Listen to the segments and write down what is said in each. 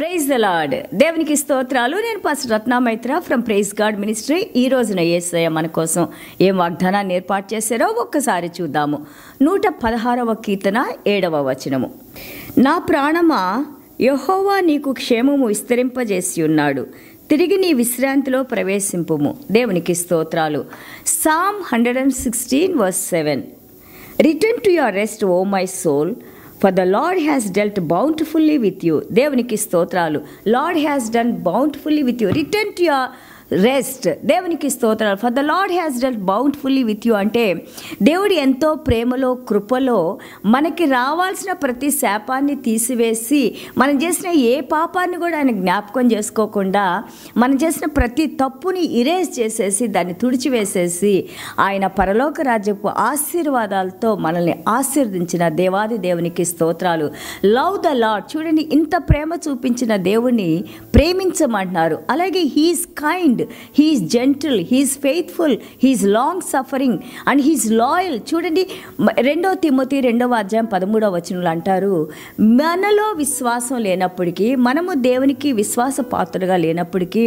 Praise the lord. దేవునికి స్తోత్రాలు. నేను pastor Ratna Maitra from praise god ministry. ఈ రోజున యేసయ్య మన కోసం ఏం వాగ్దానాన్ని ఏర్పాటు చేశారో ఒక్కసారి చూద్దాము. 116వ కీర్తన 7వ వచనము. నా ప్రాణమా, యెహోవా నీకు క్షేమము విస్తరింపజేసి ఉన్నాడు, తిరిగి నీ విశ్రాంతిలో ప్రవేశింపుము. దేవునికి స్తోత్రాలు. Psalm 116:7. Return to your rest, O my soul, for the Lord has dealt bountifully with you. దేవునికి స్తోత్రాలు. Lord has done bountifully with you. Return to your rest. దేవునికి స్తోత్రాలు. For the lord has dealt bountifully with you అంటే దేవుడు ఎంతో ప్రేమలో కృపలో మనకి రావాల్సిన ప్రతి శాపాన్ని తీసివేసి మనం చేసిన ఏ పాపాన్ని కూడా ఆయన జ్ఞాపకం చేసుకోకుండా మనం చేసిన ప్రతి తప్పుని ఇరేజ్ చేసేసి దాన్ని తుడిచివేసేసి ఆయన పరలోక రాజ్యపు ఆశీర్వాదాలతో మనల్ని ఆశీర్వదించిన దేవాది దేవునికి స్తోత్రాలు. Love the lord. చూడండి, ఇంత ప్రేమ చూపించిన దేవుణ్ణి ప్రేమించమంటున్నారు. అలాగే he is kind, he is gentle, he is faithful, he is long suffering and he is loyal. చూడండి, 2 తిమోతి 2వ అధ్యాయం 13వ వచనంలో అంటారు, మనలో విశ్వాసం లేనప్పటికీ, మనము దేవునికి విశ్వాస పాత్రగా లేనప్పటికీ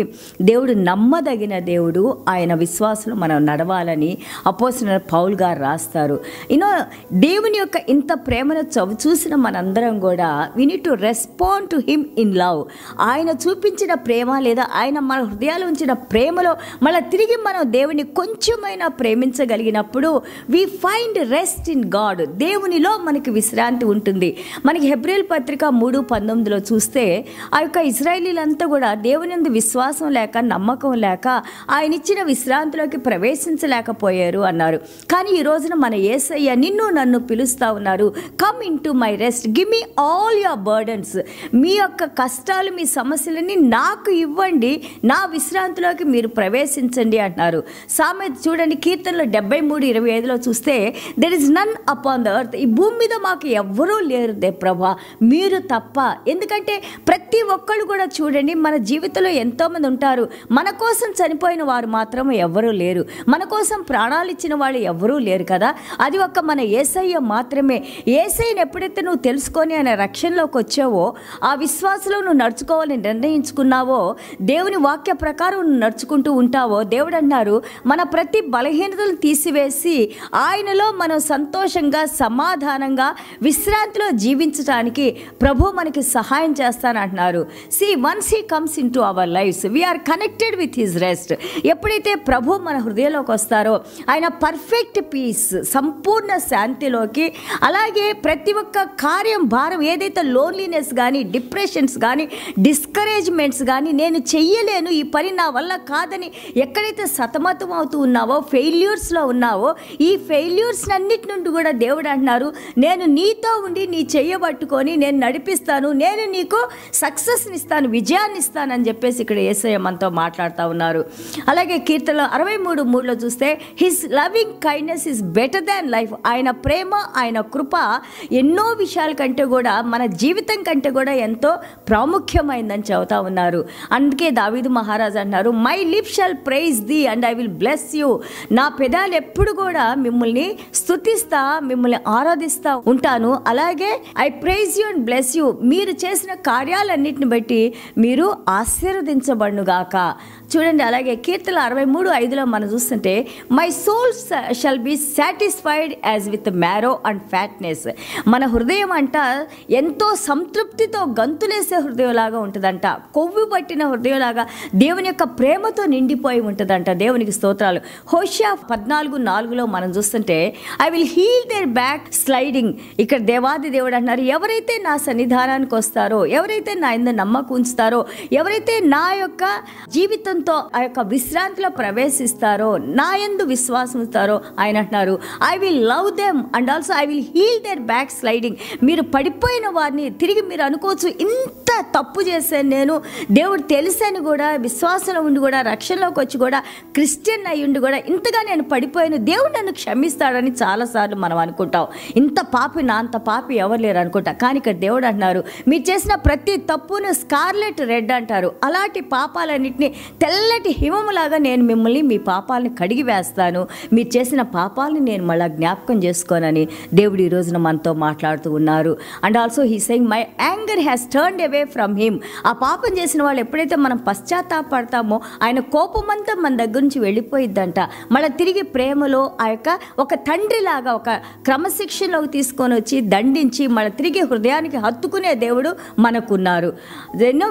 దేవుడు నమ్మదగిన దేవుడు, ఆయన విశ్వాసంలో మనం నడవాలని అపోస్తలుడైన పౌలు గారు రాస్తారు. దేవుని యొక్క ఇంత ప్రేమను చూసిన మనందరం కూడా we need to respond to him in love. ఆయన చూపించిన ప్రేమ లేదా ఆయన మన హృదయాలు ఉంచిన ప్రేమలో మళ్ళీ తిరిగి మనం దేవుని కొంచెమైనా ప్రేమించగలిగినప్పుడు we find rest in God. దేవునిలో మనకి విశ్రాంతి ఉంటుంది. మనకి హెబ్రీయుల పత్రిక 3:19 చూస్తే ఆ యొక్క ఇశ్రాయేలీలంతా కూడా దేవుని యందు విశ్వాసం లేక నమ్మకం లేక ఆయన ఇచ్చిన విశ్రాంతిలోకి ప్రవేశించలేకపోయారు అన్నారు. కానీ ఈ రోజున మన యేసయ్య నిన్ను నన్ను పిలుస్తా ఉన్నారు. Come into my rest, give me all your burdens. మీ యొక్క కష్టాలు, మీ సమస్యలని నాకు ఇవ్వండి, నా విశ్రాంతిలోకి మీరు ప్రవేశించండి అంటున్నారు. సామెత చూడండి, కీర్తనలో 73:25 చూస్తే there is none upon the earth. ఈ భూమి మీద మాకు ఎవ్వరూ లేరు ప్రభా, మీరు తప్ప. ఎందుకంటే ప్రతి ఒక్కళ్ళు కూడా చూడండి, మన జీవితంలో ఎంతోమంది ఉంటారు. మన కోసం చనిపోయిన వారు మాత్రం ఎవ్వరూ లేరు, మన కోసం ప్రాణాలు ఇచ్చిన వాళ్ళు ఎవ్వరూ లేరు కదా. అది ఒక్క మన యేసయ్య మాత్రమే. యేసయ్యను ఎప్పుడైతే నువ్వు తెలుసుకొని ఆయన రక్షణలోకి వచ్చావో, ఆ విశ్వాసంలో నువ్వు నడుచుకోవాలని నిర్ణయించుకున్నావో, దేవుని వాక్య ప్రకారం నడుచుకుంటూ ఉంటావో, దేవుడు అన్నారు మన ప్రతి బలహీనతలను తీసివేసి ఆయనలో మనం సంతోషంగా సమాధానంగా విశ్రాంతిలో జీవించడానికి ప్రభు మనకి సహాయం చేస్తానంటున్నారు. Once he comes into our lives we're connected with his rest. ఎప్పుడైతే ప్రభు మన హృదయంలోకి వస్తారో ఆయన పర్ఫెక్ట్ పీస్, సంపూర్ణ శాంతిలోకి, అలాగే ప్రతి ఒక్క కార్యం భారం ఏదైతే లోన్లీనెస్ కానీ, డిప్రెషన్స్ కానీ, డిస్కరేజ్మెంట్స్ కానీ, నేను చెయ్యలేను, ఈ పని నా వల్ల కాదని ఎక్కడైతే సతమతం అవుతూ ఉన్నావో, ఫెయిల్యూర్స్లో ఉన్నావో, ఈ ఫెయిల్యూర్స్ అన్నిటి నుండి కూడా దేవుడు అంటున్నారు నేను నీతో ఉండి నీ చెయ్యబట్టుకొని నేను నడిపిస్తాను, నేను నీకు సక్సెస్ని ఇస్తాను, విజయాన్ని ఇస్తాను అని చెప్పేసి ఇక్కడ యేసయ్య మనతో మాట్లాడుతూ ఉన్నారు. అలాగే కీర్తనలో 63:3 చూస్తే his loving kindness is better than life. ఆయన ప్రేమ, ఆయన కృప ఎన్నో విషయాల కంటే కూడా, మన జీవితం కంటే కూడా ఎంతో ప్రాముఖ్యమైందని చెబుతా ఉన్నారు. అందుకే దావీదు మహారాజు అన్నారు, my lip shall praise thee and I will bless you. నా పెదాలు ఎప్పుడు కూడా మిమ్మల్ని స్తుతిస్తా, మిమ్మల్ని ఆరాధిస్తా ఉంటాను. అలాగే I praise you and bless you. మీరు చేసిన కార్యాలన్నిటిని బట్టి మీరు ఆశీర్వదించబడుగాక. చూడండి, అలాగే కీర్తన 63:5 మనం చూస్తుంటే my soul shall be satisfied as with marrow and fatness. మన హృదయం అంట ఎంతో సంతృప్తితో గంతులేసే హృదయంలాగా ఉంటుందంట, కొవ్వు పట్టిన హృదయంలాగా దేవుని యొక్క ప్రేమతో నిండిపోయి ఉంటుందంట. దేవునికి స్తోత్రాలు. హోషియా 14:4 మనం చూస్తుంటే I will heal their backsliding. ఇక్కడ దేవాది దేవుడు అంటున్నారు, ఎవరైతే నా సన్నిధానానికి వస్తారో, ఎవరైతే నా యందు నమ్మకం ఉంచుతారో, ఎవరైతే నా యొక్క జీవితంతో ఆ యొక్క విశ్రాంతిలో ప్రవేశిస్తారో, నా యందు విశ్వాసం ఉంచుతారో, ఆయన అంటున్నారు I will love them and also I will heal their backsliding. మీరు పడిపోయిన వారిని తిరిగి మీరు అనుకోవచ్చు, ఇంత తప్పు చేశాను నేను, దేవుడు తెలుసని కూడా, విశ్వాసంలో ఉండి కూడా, రక్షణలోకి వచ్చి కూడా, క్రిస్టియన్ అయ్యి ఉండి కూడా ఇంతగా నేను పడిపోయాను, దేవుడు నన్ను క్షమిస్తాడని చాలాసార్లు మనం అనుకుంటాం. ఇంత పాపి, నా అంత పాపి ఎవరు లేరు అనుకుంటా. కానీ ఇక్కడ దేవుడు అంటున్నారు, మీరు చేసిన ప్రతి తప్పును స్కార్లెట్ రెడ్ అంటారు, అలాంటి పాపాలన్నింటినీ తెల్లటి హిమములాగా నేను మిమ్మల్ని, మీ పాపాలని కడిగి వేస్తాను, మీరు చేసిన పాపాలని నేను మళ్ళీ జ్ఞాపకం చేసుకోనని దేవుడు ఈ రోజున మనతో మాట్లాడుతూ ఉన్నారు. And also he saying my anger has turned away from him. ఆ పాపం చేసిన వాళ్ళు ఎప్పుడైతే మనం పశ్చాత్తాపడతామో ఆయన కోపమంతా మన దగ్గర నుంచి వెళ్ళిపోయిద్దంట. మళ్ళీ తిరిగి ప్రేమలో ఆ యొక్క ఒక తండ్రిలాగా ఒక క్రమశిక్షణలోకి తీసుకొని వచ్చి దండించి మళ్ళీ తిరిగి హృదయానికి హత్తుకునే దేవుడు మనకున్నారు.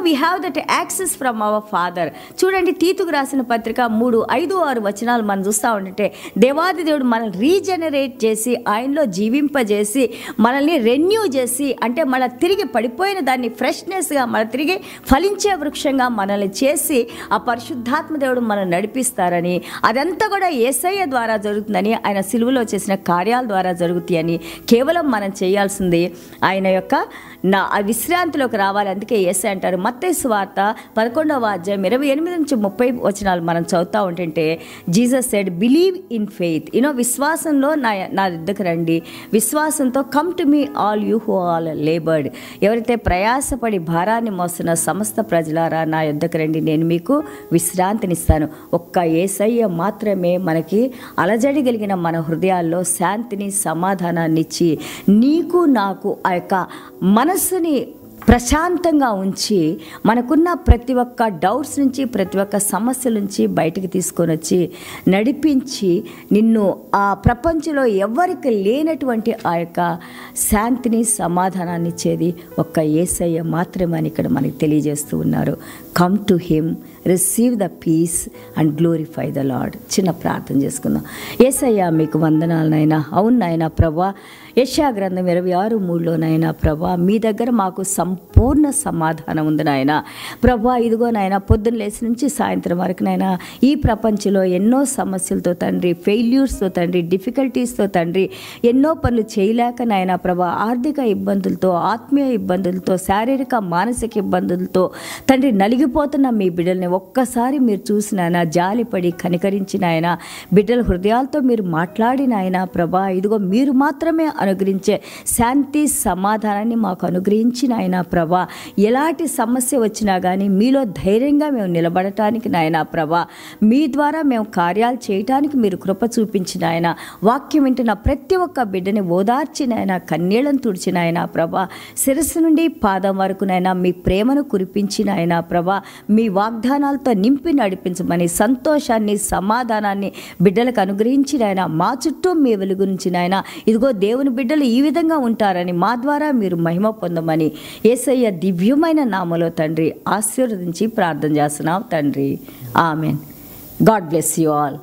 We have that access from our Father. చూడండి, తీతుకు రాసిన పత్రిక 3, 5, 6 వచనాలు మనం చూస్తూ ఉంటే దేవాది దేవుడు మనల్ని రీజనరేట్ చేసి ఆయనలో జీవింపజేసి మనల్ని రెన్యూ చేసి, అంటే మళ్ళీ తిరిగి పడిపోయిన దాన్ని ఫ్రెష్నెస్గా మళ్ళీ తిరిగి ఫలించే వృక్షంగా మనల్ని చేసి ఆ పరిశుద్ధాత్మ దేవుడు మనల్ని నడిపిస్తారని, అదంతా కూడా యేసయ్య ద్వారా జరుగుతుందని, ఆయన సిలువలో చేసిన కార్యాల ద్వారా జరుగుతాయని, కేవలం మనం చేయాల్సింది ఆయన యొక్క విశ్రాంతిలోకి రావాలి. అందుకే యేసయ్య అంటారు, మత్తయి సువార్త 11వ అధ్యాయం 28 నుంచి 30 వచనాలు మనం చదువుతూ ఉంటుంటే Jesus said believe in faith. విశ్వాసంలో నా దగ్గరకు రండి, విశ్వాసంతో come to me all you who all laboured. ఎవరైతే ప్రయాసపడి భారాన్ని మోస్తున్న సమస్త ప్రజలారా నా యొద్దకు రండి, నేను మీకు విశ్రాంతినిస్తాను. ఒక్క యేసయ్య మాత్రమే మనకి అలజడి కలిగిన మన హృదయాల్లో శాంతిని, సమాధానాన్ని ఇచ్చి నీకు నాకు ఆ యొక్క మనస్సుని ప్రశాంతంగా ఉంచి మనకున్న ప్రతి ఒక్క డౌట్స్ నుంచి, ప్రతి ఒక్క సమస్యల నుంచి బయటికి తీసుకొని వచ్చి నడిపించి నిన్ను ఆ ప్రపంచంలో ఎవరికి లేనటువంటి ఆ యొక్క శాంతిని, సమాధానాన్ని ఇచ్చేది ఒక్క యేసయ్య మాత్రమే అని ఇక్కడ మనకి తెలియజేస్తూ ఉన్నారు. Come to him, receive the peace and glorify the Lord. చిన్న ప్రార్థన చేసుకుందాం. యేసయ్య మీకు వందనాలు నాయనా. అవును నాయనా ప్రభా, యెషయా గ్రంథం 26:3 ప్రభా మీ దగ్గర మాకు సంపూర్ణ సమాధానం ఉంది నాయన. ప్రభా ఇదిగో నాయన, పొద్దున్న లేచి నుంచి సాయంత్రం వరకు నాయన ఈ ప్రపంచంలో ఎన్నో సమస్యలతో తండ్రి, ఫెయిల్యూర్స్తో తండ్రి, డిఫికల్టీస్తో తండ్రి, ఎన్నో పనులు చేయలేక నాయన ప్రభా, ఆర్థిక ఇబ్బందులతో, ఆత్మీయ ఇబ్బందులతో, శారీరక మానసిక ఇబ్బందులతో తండ్రి నలిగిపోతున్న మీ బిడ్డల్ని ఒక్కసారి మీరు చూసిన ఆయన, జాలిపడి కనికరించిన ఆయన, బిడ్డల హృదయాలతో మీరు మాట్లాడిన ఆయన ప్రభా, ఇదిగో మీరు మాత్రమే అనుగ్రహించే శాంతి, సమాధానాన్ని మాకు అనుగ్రహించిన ఆయన ప్రభా, ఎలాంటి సమస్య వచ్చినా కానీ మీలో ధైర్యంగా మేము నిలబడటానికి నాయన ప్రభా, మీ ద్వారా మేము కార్యాలు చేయటానికి మీరు కృప చూపించిన ఆయన, వాక్యం వింటున్న ప్రతి ఒక్క బిడ్డని ఓదార్చిన ఆయన, కన్నీళ్లను తుడిచిన ఆయన ప్రభా, శిరస్సు నుండి పాదం వరకు నైనా మీ ప్రేమను కురిపించిన ఆయన ప్రభా, మీ వాగ్దానాలతో నింపి నడిపించమని, సంతోషాన్ని, సమాధానాన్ని బిడ్డలకు అనుగ్రహించిన ఆయన, మా చుట్టూ మీ వెలుగునించిన ఆయన, ఇదిగో దేవుని బిడ్డలు ఈ విధంగా ఉంటారని, మా ద్వారా మీరు మహిమ పొందమని యేసయ్య దివ్యమైన నామములో తండ్రి ఆశీర్వదించి ప్రార్థన చేస్తున్నాం తండ్రి. Amen. God bless you all.